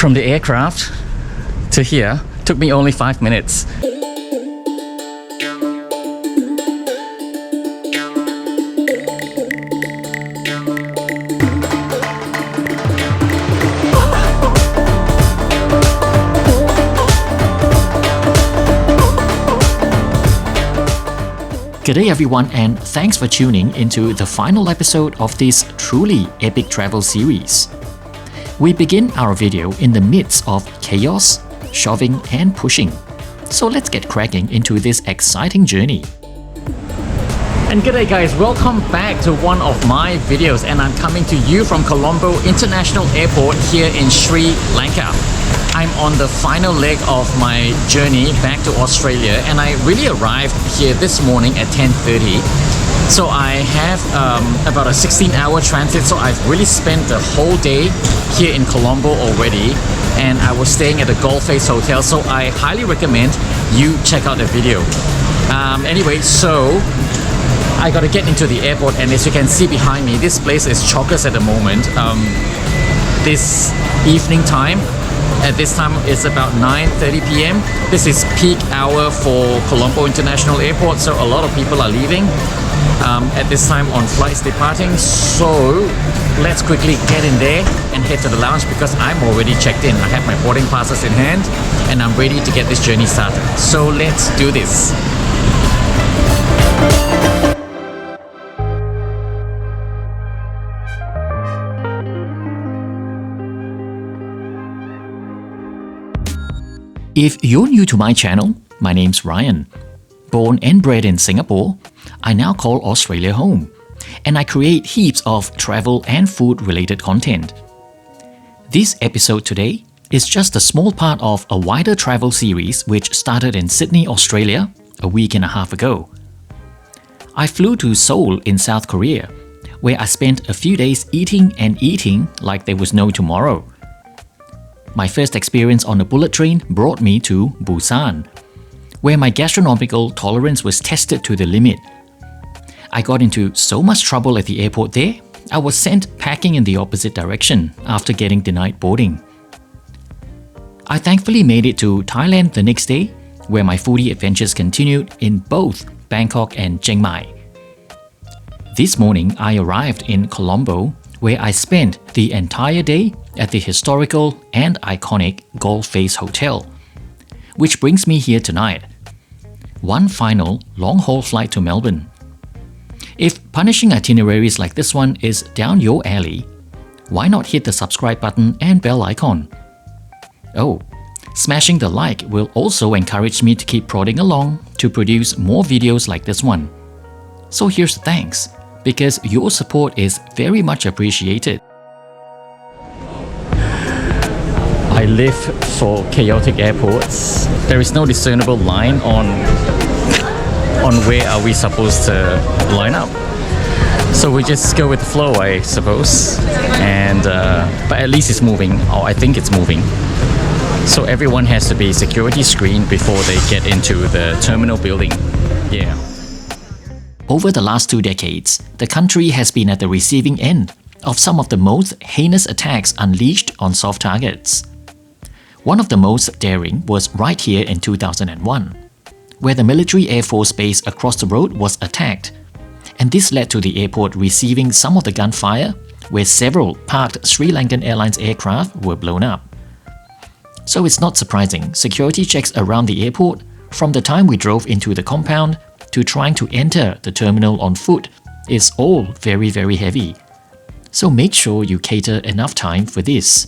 From the aircraft to here took me only 5 minutes. G'day everyone, and thanks for tuning into the final episode of this truly epic travel series. We begin our video in the midst of chaos, shoving and pushing. So let's get cracking into this exciting journey. And g'day guys, welcome back to one of my videos, and I'm coming to you from Colombo International Airport here in Sri Lanka. I'm on the final leg of my journey back to Australia, and I really arrived here this morning at 10:30. So I have about a 16-hour transit, so I've really spent the whole day here in Colombo already, and I was staying at the Golf Face Hotel, so I highly recommend you check out the video. Anyway, so I gotta get into the airport, and as you can see behind me, this place is chockers at the moment. This evening time, at this time it's about 9:30 p.m. This is peak hour for Colombo International Airport, so a lot of people are leaving at this time on flights departing. So let's quickly get in there and head to the lounge because I'm already checked in. I have my boarding passes in hand and I'm ready to get this journey started. So let's do this. If you're new to my channel, my name's Ryan. Born and bred in Singapore, I now call Australia home, and I create heaps of travel and food related content. This episode today is just a small part of a wider travel series which started in Sydney, Australia a week and a half ago. I flew to Seoul in South Korea, where I spent a few days eating and eating like there was no tomorrow. My first experience on a bullet train brought me to Busan, where my gastronomical tolerance was tested to the limit. I got into so much trouble at the airport there, I was sent packing in the opposite direction after getting denied boarding. I thankfully made it to Thailand the next day, where my foodie adventures continued in both Bangkok and Chiang Mai. This morning I arrived in Colombo, where I spent the entire day at the historical and iconic Golf Face Hotel, which brings me here tonight. One final long-haul flight to Melbourne. If punishing itineraries like this one is down your alley, why not hit the subscribe button and bell icon? Oh, smashing the like will also encourage me to keep prodding along to produce more videos like this one. So here's the thanks, because your support is very much appreciated. I live for chaotic airports. There is no discernible line on where are we supposed to line up. So we just go with the flow, I suppose. And but at least it's moving, or I think it's moving. So everyone has to be security screened before they get into the terminal building. Yeah. Over the last 2 decades, the country has been at the receiving end of some of the most heinous attacks unleashed on soft targets. One of the most daring was right here in 2001, where the military air force base across the road was attacked, and this led to the airport receiving some of the gunfire, where several parked Sri Lankan Airlines aircraft were blown up. So it's not surprising security checks around the airport, from the time we drove into the compound to trying to enter the terminal on foot, is all very heavy. So make sure you cater enough time for this.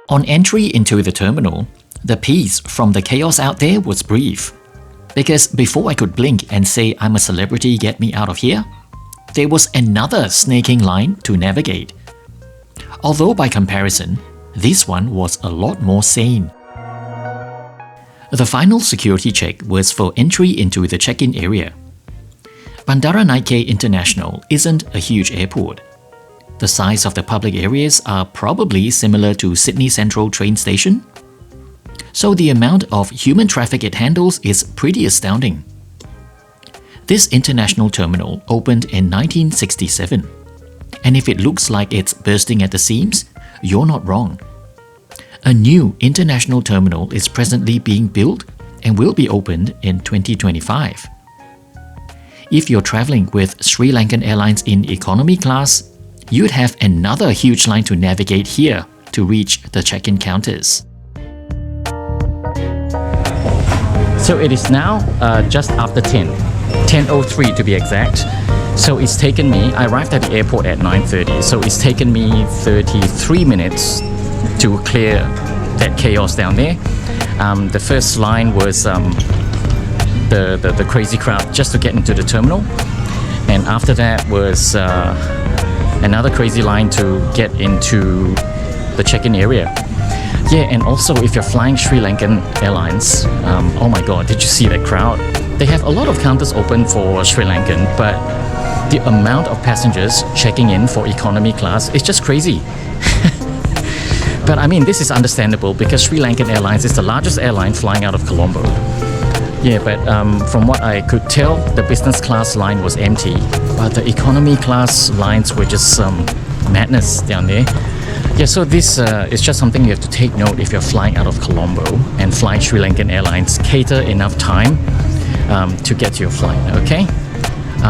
On entry into the terminal, the peace from the chaos out there was brief. Because before I could blink and say I'm a celebrity, get me out of here, there was another snaking line to navigate. Although by comparison, this one was a lot more sane. The final security check was for entry into the check-in area. Bandara Nike International isn't a huge airport. The size of the public areas are probably similar to Sydney Central train station. So the amount of human traffic it handles is pretty astounding. This international terminal opened in 1967, and if it looks like it's bursting at the seams, You're not wrong. A new international terminal is presently being built and will be opened in 2025. If you're traveling with Sri Lankan Airlines in economy class, you'd have another huge line to navigate here to reach the check-in counters. So it is now just after 10:03 to be exact. So it's taken me, I arrived at the airport at 9:30, so it's taken me 33 minutes to clear that chaos down there. The first line was the crazy crowd just to get into the terminal, and after that was another crazy line to get into the check-in area. Yeah, and also if you're flying Sri Lankan Airlines, oh my god, did you see that crowd? They have a lot of counters open for Sri Lankan, but the amount of passengers checking in for economy class is just crazy. But I mean, this is understandable because Sri Lankan Airlines is the largest airline flying out of Colombo. Yeah, but from what I could tell, the business class line was empty, but the economy class lines were just madness down there. Yeah, so this is just something you have to take note if you're flying out of Colombo and flying Sri Lankan Airlines. Cater enough time to get to your flight, okay?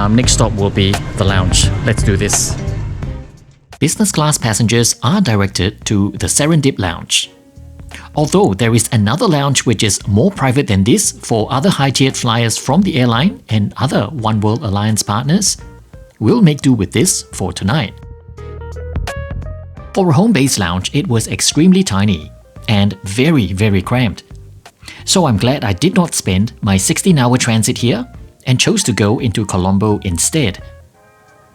Next stop will be the lounge. Let's do this. Business class passengers are directed to the Serendip Lounge. Although there is another lounge which is more private than this for other high-tiered flyers from the airline and other One World Alliance partners, we'll make do with this for tonight. For a home-based lounge, it was extremely tiny and very cramped. So I'm glad I did not spend my 16-hour transit here and chose to go into Colombo instead.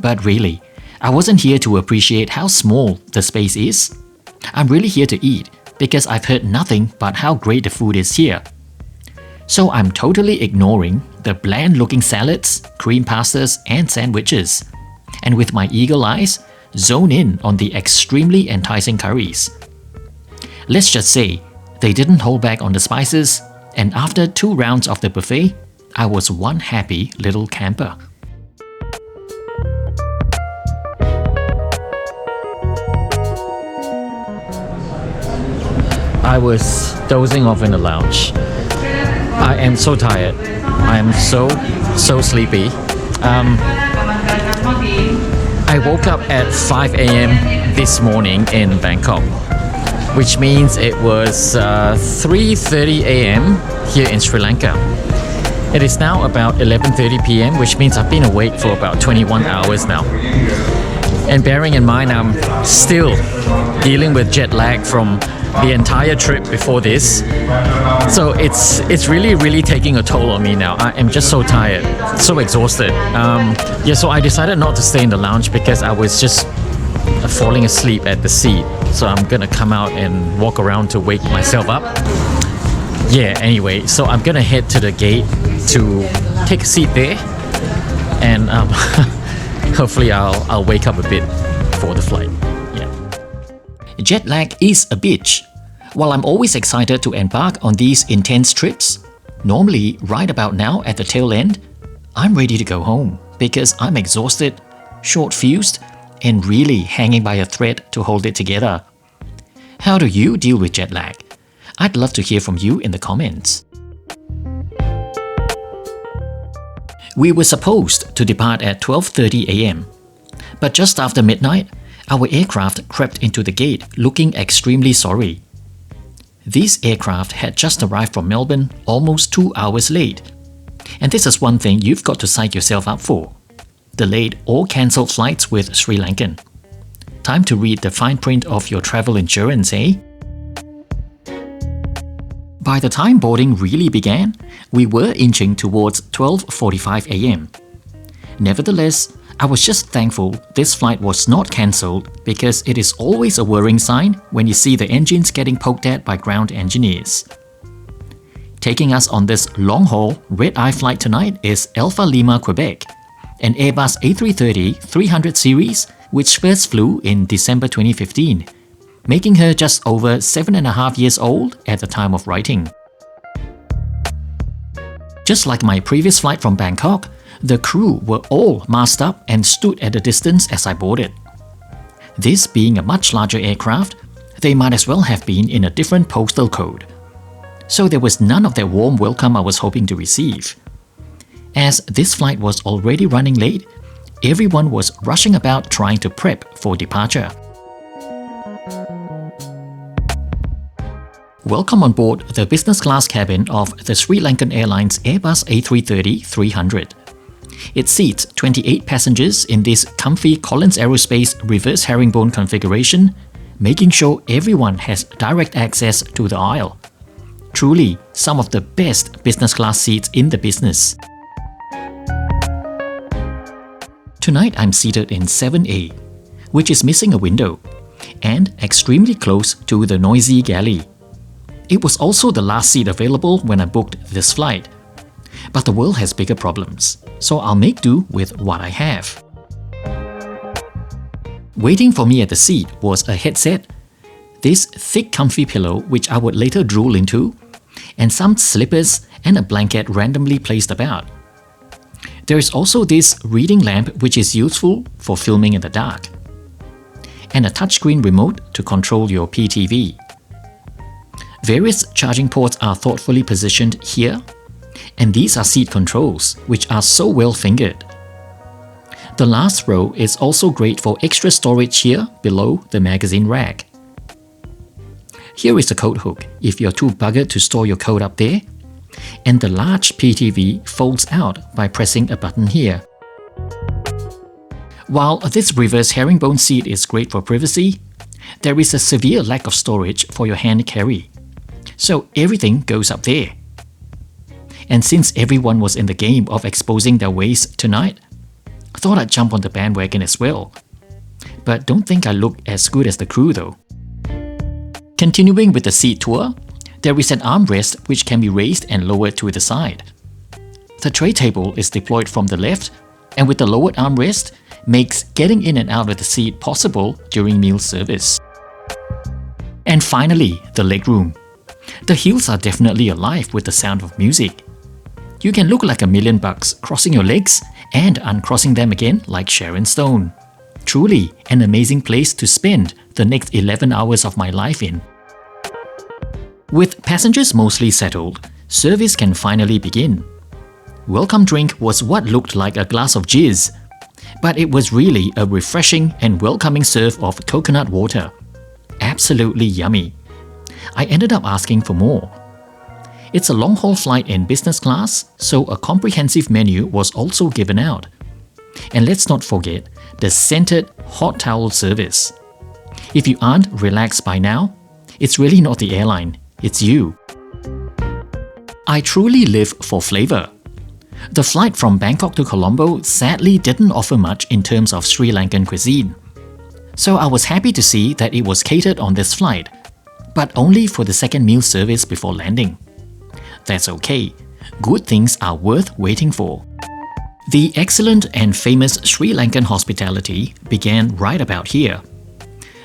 But really, I wasn't here to appreciate how small the space is. I'm really here to eat because I've heard nothing but how great the food is here. So I'm totally ignoring the bland-looking salads, cream pastas and sandwiches, and with my eagle eyes, zone in on the extremely enticing curries. Let's just say, they didn't hold back on the spices, and after 2 rounds of the buffet, I was one happy little camper. I was dozing off in the lounge. I am so tired. I am so sleepy. I woke up at 5 a.m. this morning in Bangkok, which means it was 3:30 a.m. here in Sri Lanka. It is now about 11:30 p.m., which means I've been awake for about 21 hours now. And bearing in mind I'm still dealing with jet lag from the entire trip before this, so it's really taking a toll on me now. I am just so tired, so exhausted. Yeah, so I decided not to stay in the lounge because I was just falling asleep at the seat. So I'm gonna come out and walk around to wake myself up. Yeah, anyway, so I'm gonna head to the gate to take a seat there, and hopefully I'll wake up a bit for the flight. Yeah. Jet lag is a bitch. While I'm always excited to embark on these intense trips, normally right about now at the tail end, I'm ready to go home because I'm exhausted, short-fused, and really hanging by a thread to hold it together. How do you deal with jet lag? I'd love to hear from you in the comments. We were supposed to depart at 12:30 a.m. But just after midnight, our aircraft crept into the gate looking extremely sorry. This aircraft had just arrived from Melbourne almost 2 hours late. And this is one thing you've got to psych yourself up for: delayed or cancelled flights with Sri Lankan. Time to read the fine print of your travel insurance, eh? By the time boarding really began, we were inching towards 12:45 a.m. Nevertheless, I was just thankful this flight was not cancelled because it is always a worrying sign when you see the engines getting poked at by ground engineers. Taking us on this long-haul red-eye flight tonight is Alpha Lima, Quebec, an Airbus A330-300 series which first flew in December 2015, making her just over 7.5 years old at the time of writing. Just like my previous flight from Bangkok, the crew were all masked up and stood at a distance as I boarded. This being a much larger aircraft, they might as well have been in a different postal code. So there was none of that warm welcome I was hoping to receive. As this flight was already running late, everyone was rushing about trying to prep for departure. Welcome on board the business class cabin of the Sri Lankan Airlines Airbus A330-300. It seats 28 passengers in this comfy Collins Aerospace reverse herringbone configuration, making sure everyone has direct access to the aisle. Truly, some of the best business class seats in the business. Tonight I'm seated in 7A, which is missing a window, and extremely close to the noisy galley. It was also the last seat available when I booked this flight. But the world has bigger problems, so I'll make do with what I have. Waiting for me at the seat was a headset, this thick comfy pillow which I would later drool into, and some slippers and a blanket randomly placed about. There is also this reading lamp which is useful for filming in the dark, and a touchscreen remote to control your PTV. Various charging ports are thoughtfully positioned here, and these are seat controls, which are so well fingered. The last row is also great for extra storage here below the magazine rack. Here is the coat hook if you're too buggered to store your coat up there, and the large PTV folds out by pressing a button here. While this reverse herringbone seat is great for privacy, there is a severe lack of storage for your hand carry. So everything goes up there. And since everyone was in the game of exposing their waist tonight, I thought I'd jump on the bandwagon as well. But don't think I look as good as the crew though. Continuing with the seat tour, there is an armrest which can be raised and lowered to the side. The tray table is deployed from the left, and with the lowered armrest, makes getting in and out of the seat possible during meal service. And finally, the legroom. The heels are definitely alive with the sound of music. You can look like $1,000,000 crossing your legs and uncrossing them again like Sharon Stone. Truly an amazing place to spend the next 11 hours of my life in. With passengers mostly settled, service can finally begin. Welcome drink was what looked like a glass of jizz, but it was really a refreshing and welcoming serve of coconut water. Absolutely yummy. I ended up asking for more. It's a long-haul flight in business class, so a comprehensive menu was also given out. And let's not forget the scented hot towel service. If you aren't relaxed by now, it's really not the airline, it's you. I truly live for flavor. The flight from Bangkok to Colombo sadly didn't offer much in terms of Sri Lankan cuisine. So I was happy to see that it was catered on this flight, but only for the second meal service before landing. That's okay. Good things are worth waiting for. The excellent and famous Sri Lankan hospitality began right about here.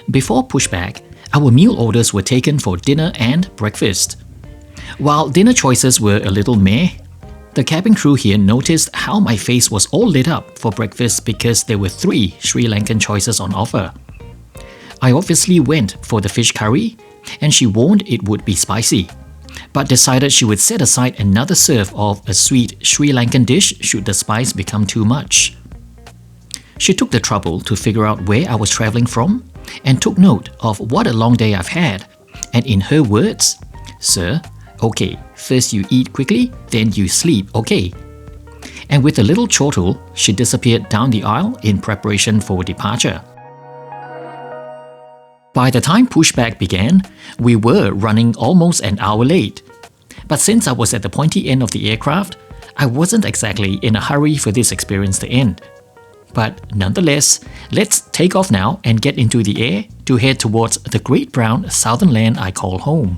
Before pushback, our meal orders were taken for dinner and breakfast. While dinner choices were a little meh, the cabin crew here noticed how my face was all lit up for breakfast because there were 3 Sri Lankan choices on offer. I obviously went for the fish curry, and she warned it would be spicy, but decided she would set aside another serve of a sweet Sri Lankan dish should the spice become too much. She took the trouble to figure out where I was traveling from and took note of what a long day I've had, and in her words, "Sir, okay, first you eat quickly, then you sleep, okay?" And with a little chortle, she disappeared down the aisle in preparation for departure. By the time pushback began, we were running almost an hour late. But since I was at the pointy end of the aircraft, I wasn't exactly in a hurry for this experience to end. But nonetheless, let's take off now and get into the air to head towards the great brown southern land I call home.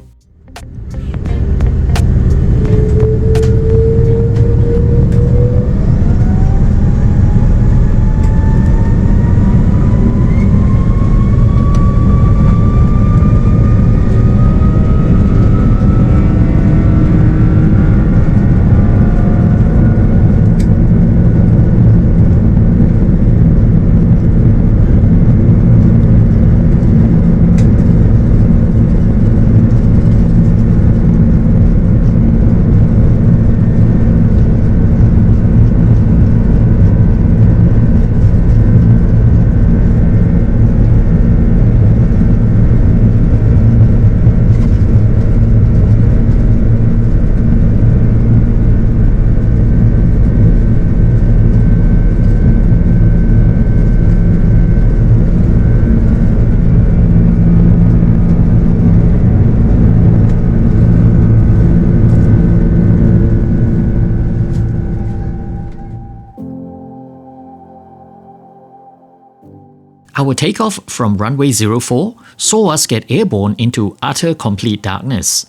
Our takeoff from runway 04 saw us get airborne into utter complete darkness.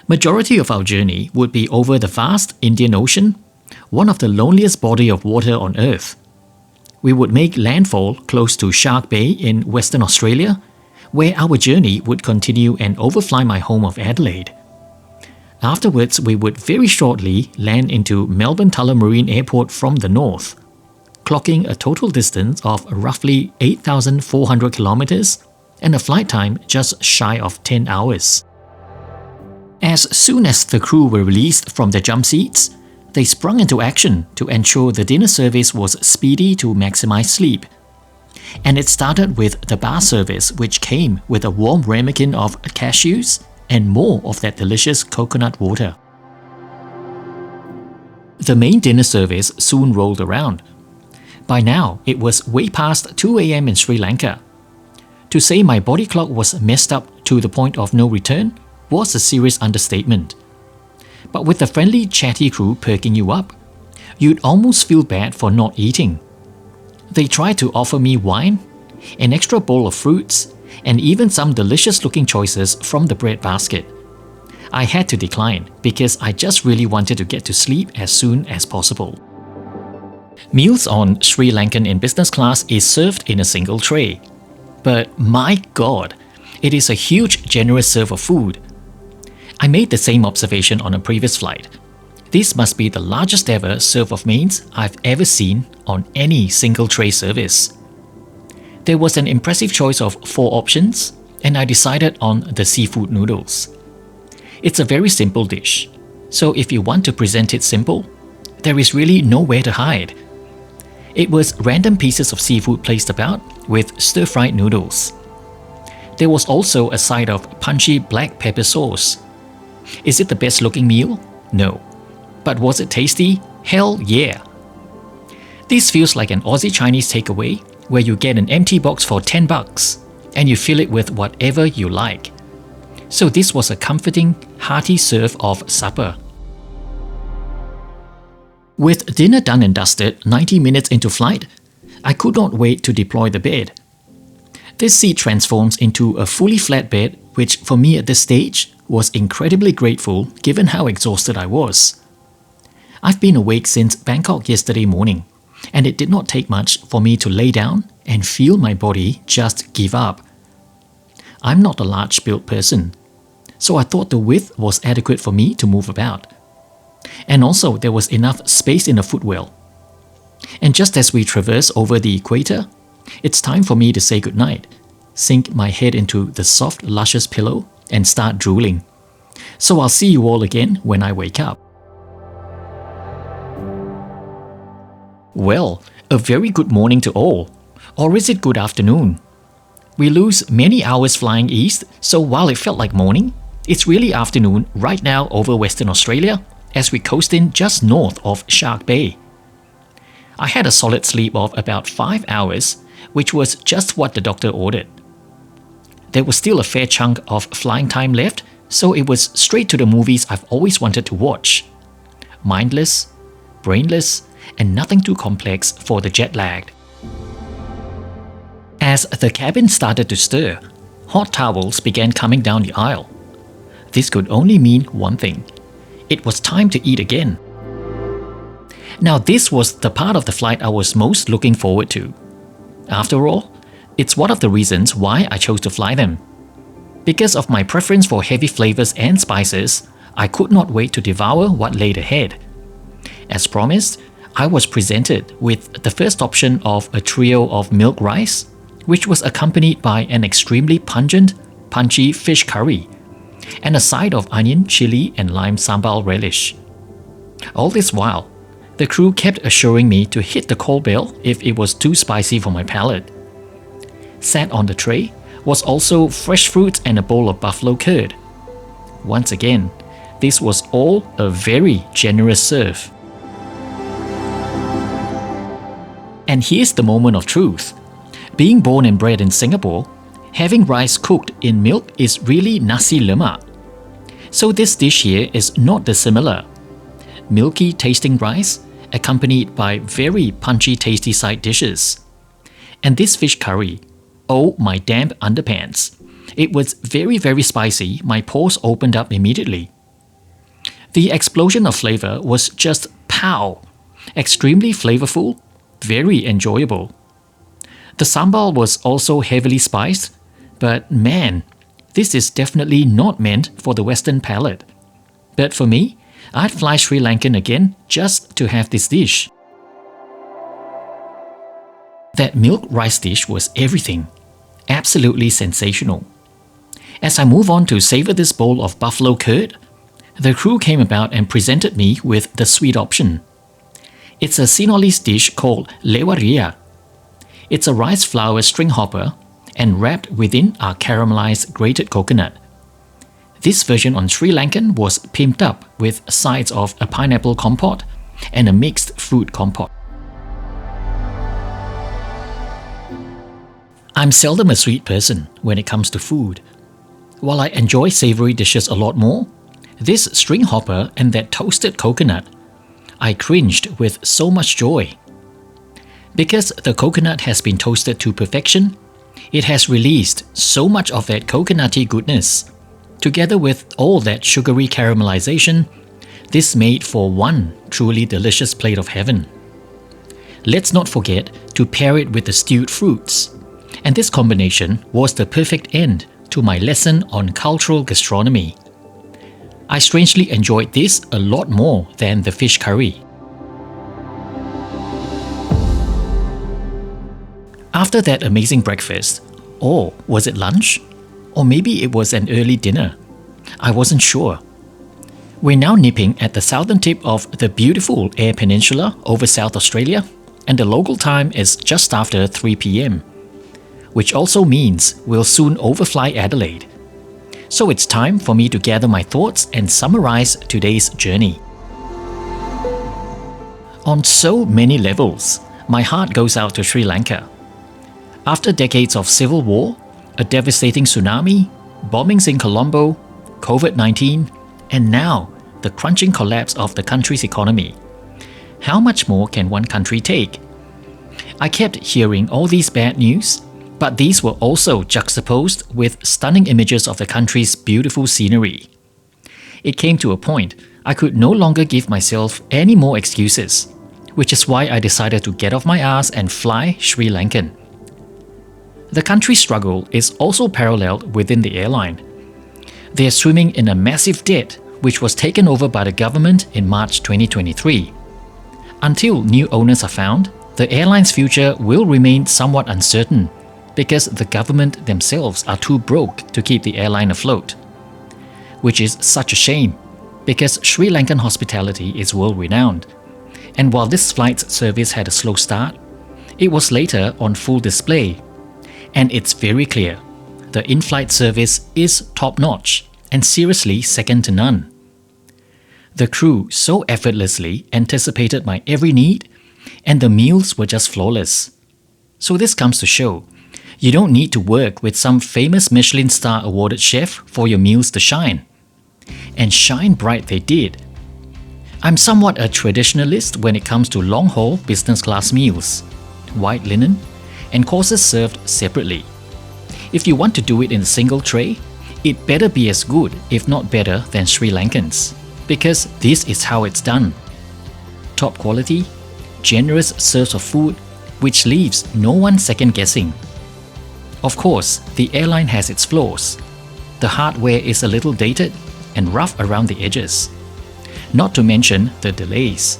Majority of our journey would be over the vast Indian Ocean, one of the loneliest body of water on Earth. We would make landfall close to Shark Bay in Western Australia, where our journey would continue and overfly my home of Adelaide. Afterwards, we would very shortly land into Melbourne Tullamarine Airport from the north, clocking a total distance of roughly 8,400 kilometers and a flight time just shy of 10 hours. As soon as the crew were released from their jump seats, they sprung into action to ensure the dinner service was speedy to maximize sleep. And it started with the bar service, which came with a warm ramekin of cashews and more of that delicious coconut water. The main dinner service soon rolled around. By now, it was way past 2 a.m. in Sri Lanka. To say my body clock was messed up to the point of no return was a serious understatement. But with the friendly chatty crew perking you up, you'd almost feel bad for not eating. They tried to offer me wine, an extra bowl of fruits, and even some delicious looking choices from the bread basket. I had to decline because I just really wanted to get to sleep as soon as possible. Meals on Sri Lankan in business class is served in a single tray. But my god, it is a huge generous serve of food. I made the same observation on a previous flight. This must be the largest ever serve of mains I've ever seen on any single tray service. There was an impressive choice of 4 options, and I decided on the seafood noodles. It's a very simple dish, so if you want to present it simple, there is really nowhere to hide. It was random pieces of seafood placed about with stir-fried noodles. There was also a side of punchy black pepper sauce. Is it the best looking meal? No. But was it tasty? Hell yeah! This feels like an Aussie Chinese takeaway where you get an empty box for $10 and you fill it with whatever you like. So this was a comforting, hearty serve of supper. With dinner done and dusted 90 minutes into flight, I could not wait to deploy the bed. This seat transforms into a fully flat bed, which for me at this stage was incredibly grateful given how exhausted I was. I've been awake since Bangkok yesterday morning, and it did not take much for me to lay down and feel my body just give up. I'm not a large-built person, so I thought the width was adequate for me to move about. And also there was enough space in the footwell. And just as we traverse over the equator, it's time for me to say goodnight, sink my head into the soft, luscious pillow, and start drooling. So I'll see you all again when I wake up. Well, a very good morning to all. Or is it good afternoon? We lose many hours flying east, so while it felt like morning, it's really afternoon right now over Western Australia as we coast in just north of Shark Bay. I had a solid sleep of about 5 hours, which was just what the doctor ordered. There was still a fair chunk of flying time left, so it was straight to the movies I've always wanted to watch. Mindless, brainless, and nothing too complex for the jet-lagged. As the cabin started to stir, hot towels began coming down the aisle. This could only mean one thing. It was time to eat again. Now this was the part of the flight I was most looking forward to. After all, it's one of the reasons why I chose to fly them. Because of my preference for heavy flavors and spices, I could not wait to devour what laid ahead. As promised, I was presented with the first option of a trio of milk rice, which was accompanied by an extremely pungent, punchy fish curry, and a side of onion, chili, and lime sambal relish. All this while, the crew kept assuring me to hit the call bell if it was too spicy for my palate. Sat on the tray was also fresh fruit and a bowl of buffalo curd. Once again, this was all a very generous serve. And here's the moment of truth. Being born and bred in Singapore, having rice cooked in milk is really nasi lemak. So this dish here is not dissimilar. Milky tasting rice accompanied by very punchy tasty side dishes. And this fish curry, oh my damp underpants. It was very spicy, my pores opened up immediately. The explosion of flavor was just pow! Extremely flavorful, very enjoyable. The sambal was also heavily spiced, but man, this is definitely not meant for the Western palate. But for me, I'd fly Sri Lankan again just to have this dish. That milk rice dish was everything. Absolutely sensational. As I move on to savor this bowl of buffalo curd, the crew came about and presented me with the sweet option. It's a Sinhalese dish called lewaria. It's a rice flour string hopper and wrapped within are caramelized grated coconut. This version on Sri Lankan was pimped up with sides of a pineapple compote and a mixed fruit compote. I'm seldom a sweet person when it comes to food. While I enjoy savory dishes a lot more, this string hopper and that toasted coconut, I cringed with so much joy. Because the coconut has been toasted to perfection, it has released so much of that coconutty goodness. Together with all that sugary caramelization, this made for one truly delicious plate of heaven. Let's not forget to pair it with the stewed fruits. And this combination was the perfect end to my lesson on cultural gastronomy. I strangely enjoyed this a lot more than the fish curry. After that amazing breakfast, or was it lunch? Or maybe it was an early dinner. I wasn't sure. We're now nipping at the southern tip of the beautiful Eyre Peninsula over South Australia, and the local time is just after 3 p.m. which also means we'll soon overfly Adelaide. So it's time for me to gather my thoughts and summarize today's journey. On so many levels, my heart goes out to Sri Lanka. After decades of civil war, a devastating tsunami, bombings in Colombo, COVID-19, and now the crunching collapse of the country's economy. How much more can one country take? I kept hearing all these bad news, but these were also juxtaposed with stunning images of the country's beautiful scenery. It came to a point I could no longer give myself any more excuses, which is why I decided to get off my ass and fly Sri Lankan. The country's struggle is also paralleled within the airline. They are swimming in a massive debt which was taken over by the government in March 2023. Until new owners are found, the airline's future will remain somewhat uncertain because the government themselves are too broke to keep the airline afloat. Which is such a shame, because Sri Lankan hospitality is world-renowned. And while this flight's service had a slow start, it was later on full display. And it's very clear, the in-flight service is top-notch and seriously second to none. The crew so effortlessly anticipated my every need, and the meals were just flawless. So this comes to show, you don't need to work with some famous Michelin star awarded chef for your meals to shine. And shine bright they did. I'm somewhat a traditionalist when it comes to long-haul business class meals, white linen, and courses served separately. If you want to do it in a single tray, it better be as good, if not better, than Sri Lankan's, because this is how it's done. Top quality, generous serves of food, which leaves no one second guessing. Of course, the airline has its flaws. The hardware is a little dated and rough around the edges. Not to mention the delays.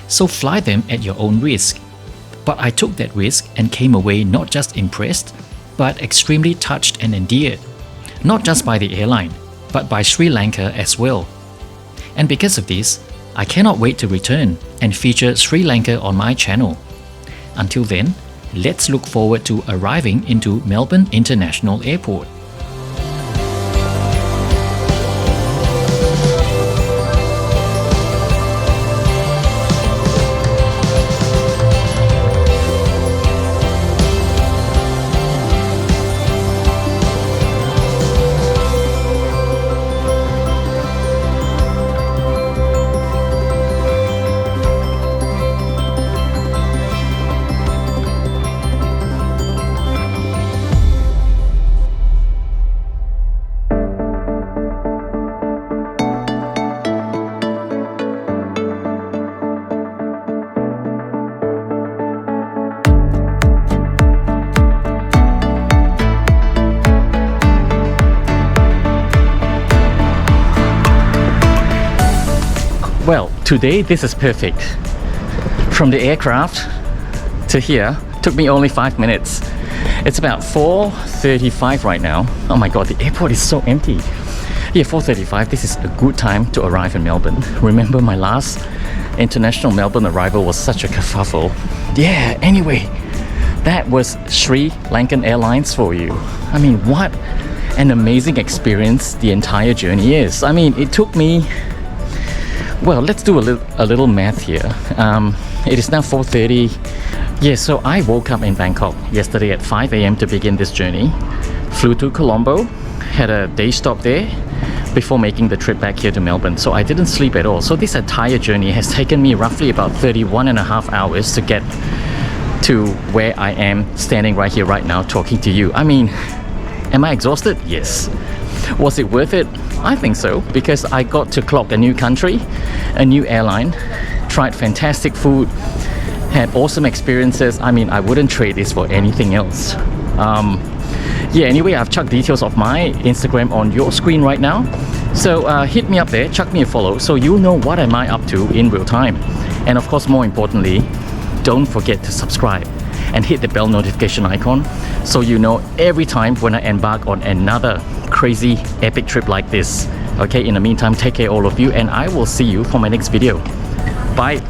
So fly them at your own risk. But I took that risk and came away not just impressed, but extremely touched and endeared. Not just by the airline, but by Sri Lanka as well. And because of this, I cannot wait to return and feature Sri Lanka on my channel. Until then, let's look forward to arriving into Melbourne International Airport. Well, today this is perfect. From the aircraft to here took me only 5 minutes. It's about 4:35 right now. Oh my god, the airport is so empty. Yeah, 4:35. This is a good time to arrive in Melbourne. Remember my last international Melbourne arrival was such a kerfuffle. Yeah, anyway, that was Sri Lankan Airlines for you. I mean, what an amazing experience the entire journey is. I mean, it took me, well, let's do a little math here. It is now 4:30. Yeah, so I woke up in Bangkok yesterday at 5 a.m. to begin this journey. Flew to Colombo, had a day stop there before making the trip back here to Melbourne. So I didn't sleep at all. So this entire journey has taken me roughly about 31 and a half hours to get to where I am standing right here, right now, talking to you. I mean, am I exhausted? Yes. Was it worth it? I think so, because I got to clock a new country, a new airline, tried fantastic food, had awesome experiences. I mean, I wouldn't trade this for anything else. Yeah, anyway, I've chucked details of my Instagram on your screen right now. So hit me up there, chuck me a follow, so you'll know what am I up to in real time. And of course, more importantly, don't forget to subscribe and hit the bell notification icon so you know every time when I embark on another crazy epic trip like this. Okay, in the meantime, take care all of you, and I will see you for my next video. Bye.